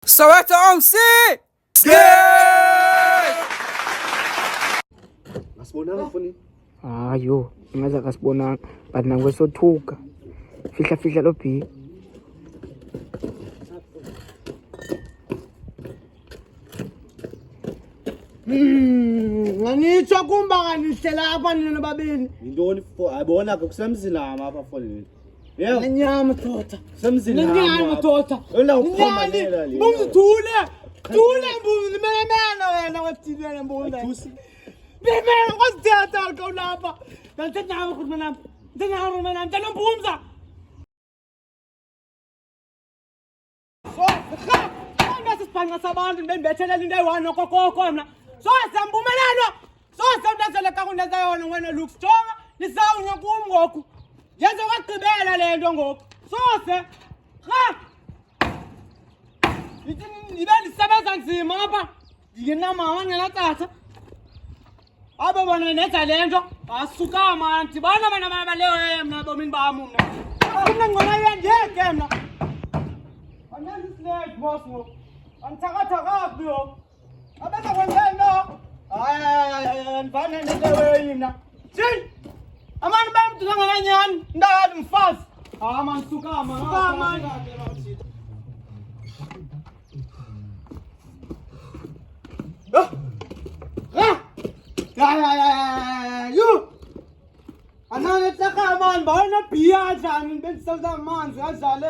Soweto OMC! Ngasibonanga mfuni. Hayo, ingaze akasibonanga but nakwesothuka. Fihla lo B. Nganitsho kumba kanihlela apha nina babini. Yintoni fo ayibona ke kusemzini nami apha mfuni. Yebo. Nenyama tota. Semzini nami. Nenyama tota. Wena ukhomanela le. Bumthule. Thule mbuzi melemena wena wathilele mbunda. Ayithusi. Bimela kwasithatha ka lapha. Ngithatha nawe ukuthi mina. Ngithatha mina ngithatha mbumza. So, ngase sibhanqa sabantu nibembethelela into eyi-1 kokoko mina. So sembumelelo. So sendazele ka kunenza yona wena look strong. Nisawunya kum ngoku. Yenze kwagqibela le nto ngoku. So Ibe lisebenza nzima apha. Nginamama ngenatata. Aba bona nenza lento. Asuka manje. Bana bana baleyo mina bomini bami mina. Mina ngona yendeke mina. Angazi slave boss ngo. Anthakathaka kuyo. Abeza kwenzeno. Hayi ngifana nelewe mina. Shin. Amani bami tuzanganyani. Ndakade mfazi. Man suka man. You! Another taka man, but I'm not Piazza and been some man, that's all.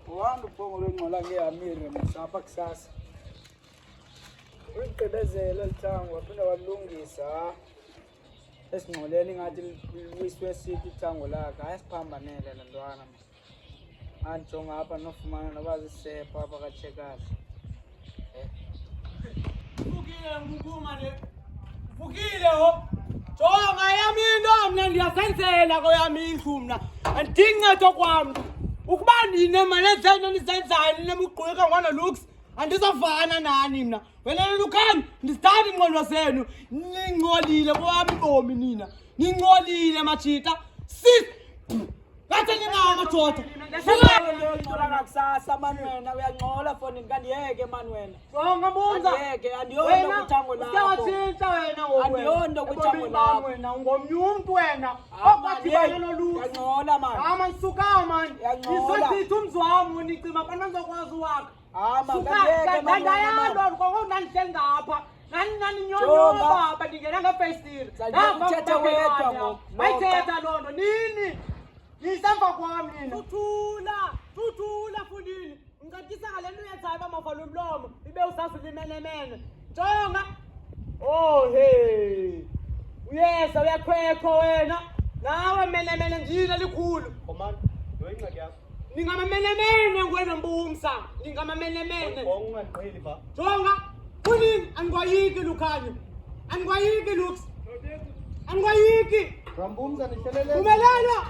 Wangu pongo ngolange amiri msapa kusasa. Uqedezela lithango waphinde walungisa. Esingcoleni ngathi wiswe city ithango lakhe ayasiphambanele lentwana. Anjonga apha nofumana nobazi sepa apha kaCheckers. Vukile ngukuma ne. Vukile ho. Jonga yami into mina ndiyasenzela koyami indlu mina. Andincedo kwami. Ukuba nine manje zenzo nisenzayo nemugqwika ngwana looks andizovana nani mina. Wena lukhani ndisithanda ingqondo zenu. Ningcolile kwami bomi nina. Ningcolile machita. Sit. Ngathi ngingamadoda. Ngcola ngakusasa mani wena uyangcola foni ngandiyeke mani wena. Jonga mbunza. Ngiyeke andiyona kuthango lakho. Siyathinta wena ngoku. Andiyona kuthango lakho. Wena ungomnyumuntu wena. Okwathibana nolusi. Ngcola mani. Man suka man. Ngiyangcola. Isithi umzwami unicima kana ngizokwazi wakho. Ngiyeke mani. Ngiyayalo ngokunanihle ngapha. Nani nyonyo baba ndingena ngefestiri. Uthetha wedwa ngoku. Ayithetha lonto nini? Ngisemva kwami nina. Tuthula fundini. Ngicacisa ngale nto uyenzayo bamavala umlomo. Ibe usasulimenemene. Jonga. Oh hey. Uyesa uyakhwekho wena. Nawe menemene njini likhulu. Komani, yoyingxaki yakho. Ningamamenemene ngwena mbumsa. Ningamamenemene. Ungaqheli ba. Jonga. Fundini angikwayiki lukhanyo. Angikwayiki looks. Angikwayiki. Rambumza nihlelele. Umelelwa.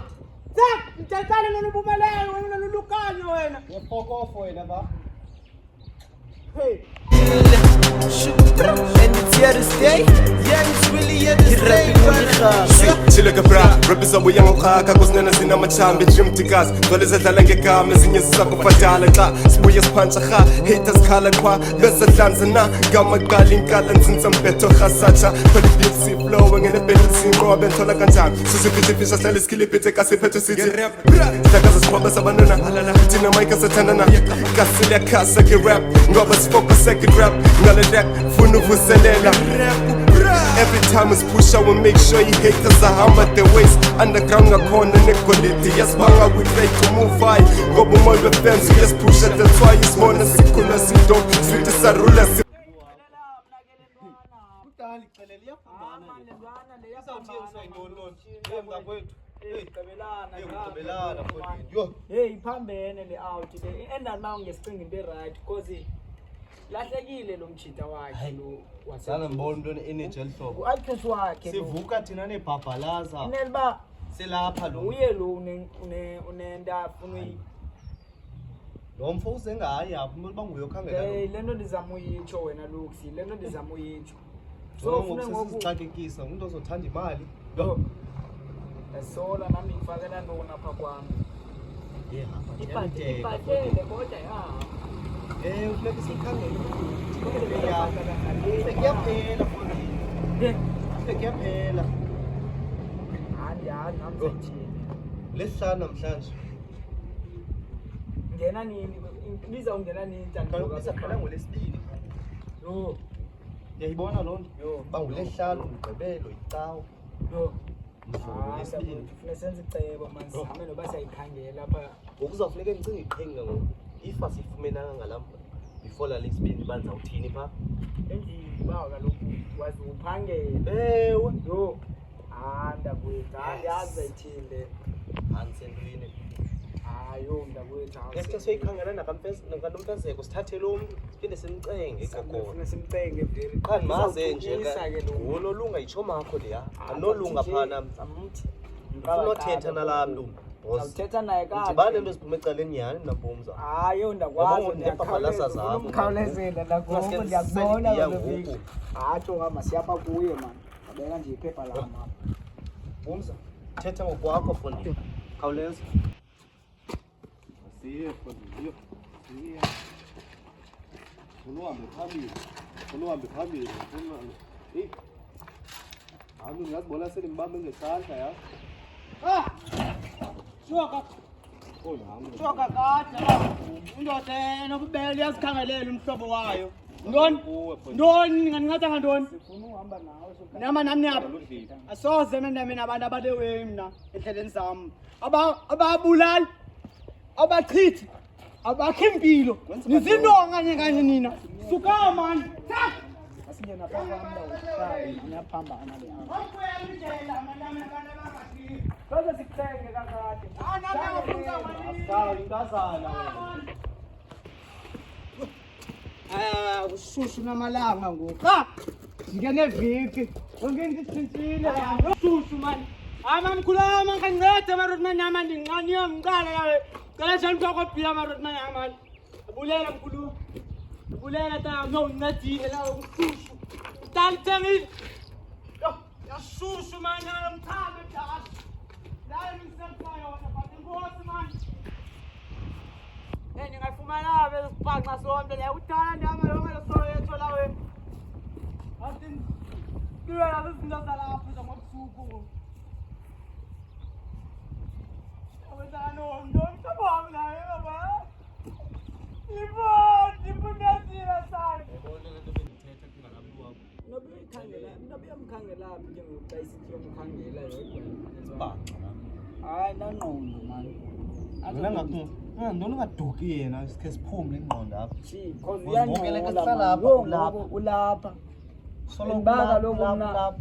Zak, ngithathana nobumelelo wena nolukanyo wena. Ngepokofo wena ba. Hey. And it's here to stay. Yeah, it's really here to stay. Chileka bra, represent we young khaka kusinena sina machambi gym tikas. Vele zadlala ngegama ezinye zisakufadala xa sibuye siphantsa kha haters khala kwa bese dlanzana ngamaqala inkala nzinza mbetho khasacha phela beauty flow ngene balance inqobe nthola kanjani sisiphithi fisha hlala iskiliphethe kasiphethe sithi rap sakaza siphamba sabanana thina mic asathandana kasile khasa ke rap ngoba sifocus ke rap ngale rap funa ukuselela every time is push I will make sure you hate cause I hammer the waist underground ngakhona nequality yasibanga we try to move high ngoba umoya wefans yes push at that's why is more sikhona sido sithi sarula Kudali xelele iyafambana. Emva kwethu. Gqibelana mfowethu. Yo. Hey iphambene le out le endani ma ngesicinga into right because lahlekile lo mchita wakhe lo Wasana mbona into energy elihlobo. uactress wakhe Sivuka thina nebhabhalaza. inelba Selapha lo. uye lo unenta afuna Lo mfo usengayi apha umuntu banguyokhangela lo. lento ndizama uyitsho wena Luxi lento ndizama uyitsho So ngokusixakekisa umuntu ozothanda imali. Yo. Sola nami ngifakela ntoni apha kwam. Ibhatele kodwa ya. Ufuneka siyikhangele. Sekuyaphela mfondini. Sekuyaphela. Andiyazi nami sithini. Lesihlanu namhlanje. Ngena nini? Ibiza ungena nini njani? Kaloku bizaphela ngolesibili. Yo. Uyayibona loo nto? Yo. Bangolesihlanu umgqibelo yicawa. Yo. Ngolesibili. Kufuneka senze icebo manje sihame noba siyayikhangela apha. Ngoku uzawufuneka ndicinge iqhinga ngoku. If asiyifumenanga ngalapha before lalesibini banizawuthini phaa? Endlini bawa kaloku wazi uphangela. Ewe. Yo. Mntakwethu, andiyazi zayithini le. Handisentrini. Hayo mntakwethu. Ngesikhathi soyikhangela nakanomfezeko sithathe lo mntu siphinde simcenge igogona. Kufuneka simcenge vele. Qha ndimaze nje Uzawuthukisa ke lo mntu. nolunga yitsho makho leya andinolunga phana Samthi. ufuna othetha nalaa mntu Uzawuthetha naye kade. ndibane nto ziphuma ecaleni nyhani mnampumza Hayo ndakwazi Yabona, ndiyapapalasa zakho. umkhawulezela nakubo Maske ndiyakubona ndiselidiya kaloku. ngoku. Hatsho hamba siyapha kuye man. Abeka nje iphepha lam apha. Pumza thetha ngokwakho fondini khawuleza siye fondini siye uhambe phambili hey hayi ngiyazibona selimbambe ngesandla ya Shoka. Shoka kade. Indoda enobubele iyazikhangelela umhlobo wayo. Ndoni nginganceda ngantoni? Ufuna uhamba nawe so Nama nami apha. Asoze mina abantu abalewe mina endleleni zami. Ababulali. Abachithi. Abakhimpilo. Nizindonga kanye nina. Suka man. asingena apha kwam ndawuhlala ngiyaphambana le apha. Awubuya indlela manami abantu abakhithi. Soze sikucenge kakade. Nami ngifuna asayi inkazana wena ushushu namalanga ngoku. Ngene viki. Wonke into itshintshile. Ushushu man. Amamkhulama ngincede amarotman yami ndinqaniwe ngiqala yawe. Cela njani kwakobhila amarotman yami. Bulela mkhulu. Bulela ta no ngincedile la ushushu. Talithengile. Yo, yashushu man yamthanda dash. La ngisemfaya wona but inkosi man. Ngingafumana vele sibhaxa sonke la uthanda amalonga lesoyetho lawe. Atin kuya izinto zalapha zobusuku. Awezano ndonto naye baba. Ndipundazira sana. Nobuyamkhangela phi ke ngoku xa isithi yomkhangela yodwa. Hayi nangqondo man. ndona ungaduki yena sikhe siphumle ingqondo apha Gee, cause Uzibukele ke uyanqola sihlala man. apha, Yo, ulapha. ngoku ulapha. Soloko Baka lo ulapha, mna. ulapha.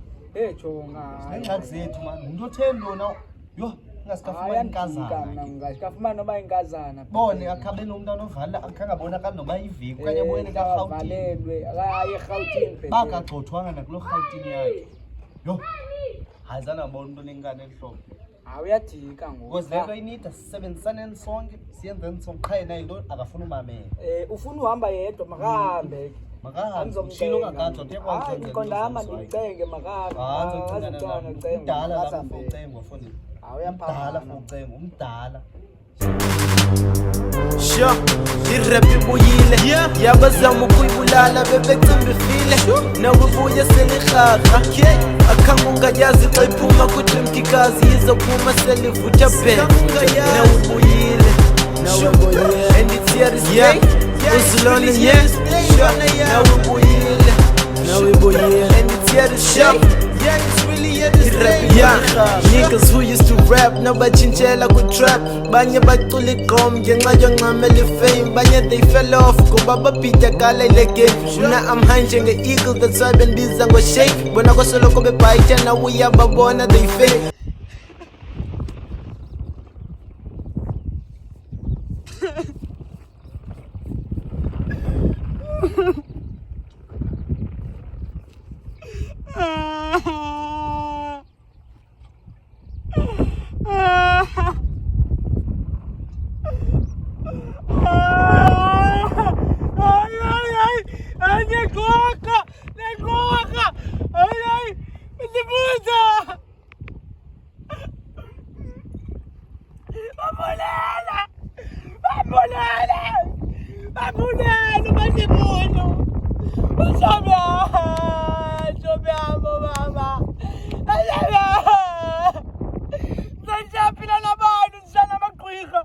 Jonga. Nengxaki zethu man umuntu otheni lona yo ingasikafumana inkazana Ngafumana noba inkazana. bone akhabe nomntana ovala akhangabonakali noba iviki okanye abuyele karhawutini Valelwe. Akaye eRhawutini phela. bakagxothwanga nakulo rhawutini yakhe yo hayi zanabona umntu onenkani elihlobo Uyadika ngoku. because le nto inida sisebenzisaneni sonke siyenzeni sonke qha yena yinto akafuna umamela Ufuna uhamba yedwa makahambe. makahambe ushilo kakade Hayi ngikondama ndimcenge makahambe. umdala lapho ucengwa fondini umdala Awuyaphana. ucengwa umdala Sho, irap ibuyile yabazama ukuyibulala bebecimba ifile nawe ubuye selirhaqa akhange ungayazi xa iphuma kudrimkikazi yizophuma selivutha bhe nawe ubuyile and it's here to stay uzilona nawe ubuyile and it's here to stay Yeah, niggas who used to rap nabachintshela ku-trap banye bacula igqom ngenxa yoncamela ifame banye they fell off ngoba babhidakala ile game mna I'm high njenge-eagle that's why bendibiza ngo-shake bona kwasoloko bebhayitha nawe uyababona they fake Babulela! Babulela! Babulela! Masibuno! Usabi! Sabi mo, mama! Sabi! Sabi na naman! Sana magkwika!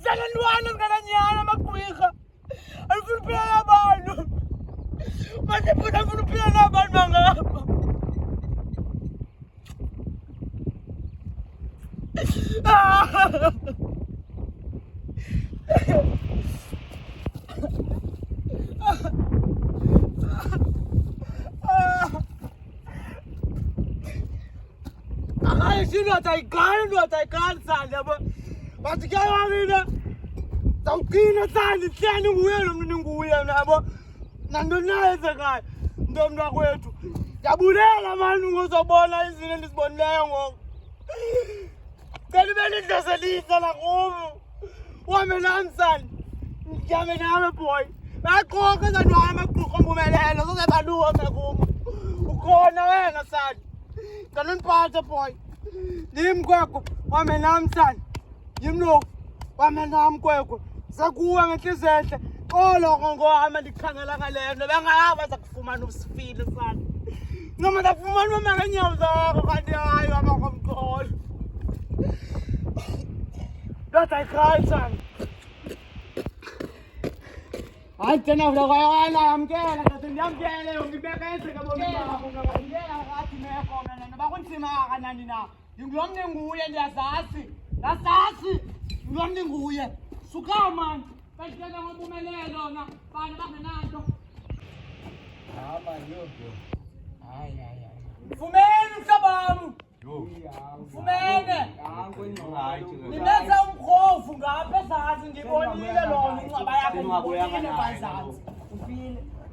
Sana luwanan ka na niya na magkwika! Ano kung pinalaban? Masibuno kung pinalaban, mga! Sino ataikan sana ba? Matikaya nina. Taukina sana sana nguye na ba. Nandun na sa kay. Ndom na kwetu. Yabulela manu ngozobona izine ndisibonleyo ngoku. Kanti benidlaselisa la kubo. Wame namsani. Ngiyame nami boy. Baqoqa zandwana amaqhuqo mbumelelo sozebaluwa kubo. Ukhona wena sani. Kanoniphathe boy. Nim kwekho wame namsani. Yimlo wame nam kwekho. Sakuwa ngenhliziyo xolo ngohamba ndikhangela ngalento bengahamba zakufumana usifile sani. Noma ndafumana mangenyawo zakho kanti hayi abakomkholo. Dat I cry son. Antes no lo voy a la amquela, que tendrían que le un bebé que volvía con la bandera, gati me con la ba kun sima kananina. Ngilomne nguye ndiyazazi. Lasazi. Ngilomne nguye. Suka man. Bashaka ngobumelelo na bana bangenanto. Hamba yonke. Hayi. Mfumene umhlabami. Mfumene. Nimenza umkhofu ngapha ezantsi ngibonile lona ingcwaba yakhe ngibonile ngaphansi.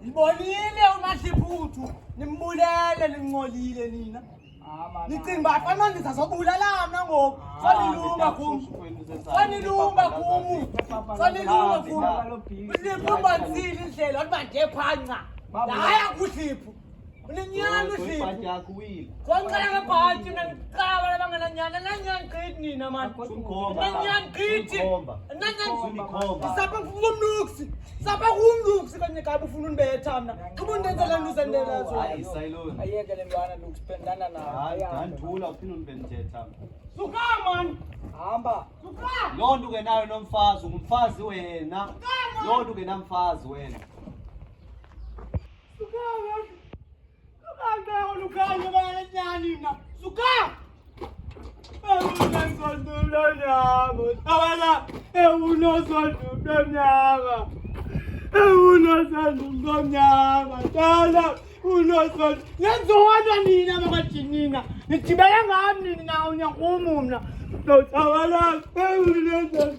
Ngibonile uMahliputhu nimbulele ningcolile nina. Nicinga uba afana ndizazobulala mna ngoku. Sanilunga kum. Sanilunga kum. Uhliphu ubanzile indlela uthi banje phanca. Hayi akuhliphu. Unenyani uhliphu. Konqala ngebhanti ngiqaba labangenanyana nanyani qithi nina man. Nanyani qithi. Nanyani. Sapha ngumnuksi. Sapha ngumnuksi kanye kabe ufuna unibetha mna. Kuba undenzela nto usendela zo. Hayi sayilona. Ayeke le ntwana lokusipendana nayo. Hayi dandula uphinde unibethetha. Suka man. Hamba. Suka. Loo nto ungenayo nomfazi ungumfazi wena. Loo nto ungenamfazi wena. Suka man. Suka olukanye bananyani mna. Suka. Unosondula nyama. Awala. Unosondula nyama. Unosondula nyama. Tala. Unosondula. Nenzodwa nina makajinina. Nitibela ngami nina unyankumu mna. Awala. Unosondula.